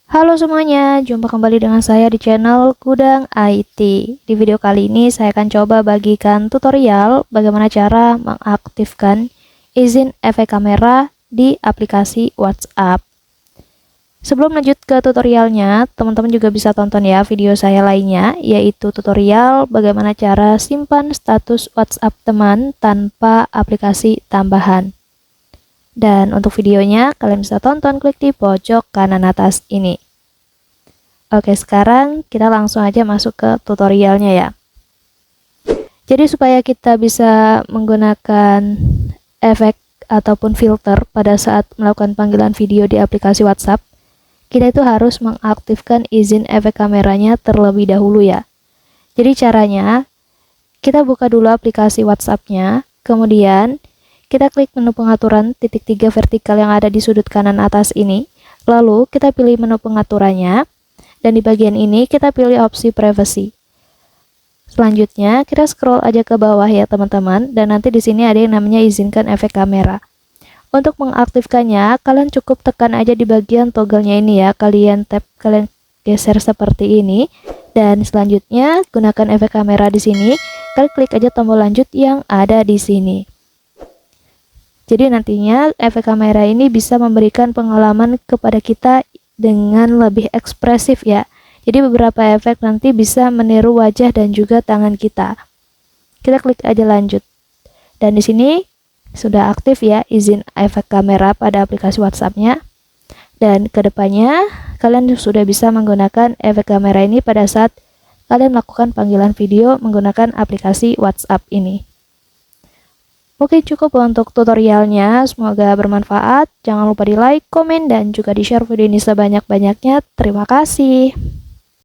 Halo semuanya, jumpa kembali dengan saya di channel Gudang IT. Di video kali ini saya akan coba bagikan tutorial bagaimana cara mengaktifkan izin efek kamera di aplikasi WhatsApp. Sebelum lanjut ke tutorialnya, teman-teman juga bisa tonton ya video saya lainnya, yaitu tutorial bagaimana cara simpan status WhatsApp teman tanpa aplikasi tambahan. Dan untuk videonya, kalian bisa tonton klik di pojok kanan atas ini. Oke, sekarang kita langsung aja masuk ke tutorialnya ya. Jadi supaya kita bisa menggunakan efek ataupun filter pada saat melakukan panggilan video di aplikasi WhatsApp, kita itu harus mengaktifkan izin efek kameranya terlebih dahulu ya. Jadi caranya, kita buka dulu aplikasi WhatsApp-nya, kemudian kita klik menu pengaturan titik 3 vertikal yang ada di sudut kanan atas ini, lalu kita pilih menu pengaturannya, dan di bagian ini kita pilih opsi privacy. Selanjutnya kita scroll aja ke bawah ya teman-teman, dan nanti di sini ada yang namanya izinkan efek kamera. Untuk mengaktifkannya, kalian cukup tekan aja di bagian toggle-nya ini ya, kalian geser seperti ini, dan selanjutnya gunakan efek kamera di sini, kalian klik aja tombol lanjut yang ada di sini. Jadi nantinya efek kamera ini bisa memberikan pengalaman kepada kita dengan lebih ekspresif ya. Jadi beberapa efek nanti bisa meniru wajah dan juga tangan kita. Kita klik aja lanjut. Dan di sini sudah aktif ya izin efek kamera pada aplikasi WhatsApp-nya. Dan kedepannya kalian sudah bisa menggunakan efek kamera ini pada saat kalian melakukan panggilan video menggunakan aplikasi WhatsApp ini. Oke, cukup untuk tutorialnya, semoga bermanfaat. Jangan lupa di like, komen, dan juga di share video ini sebanyak-banyaknya. Terima kasih.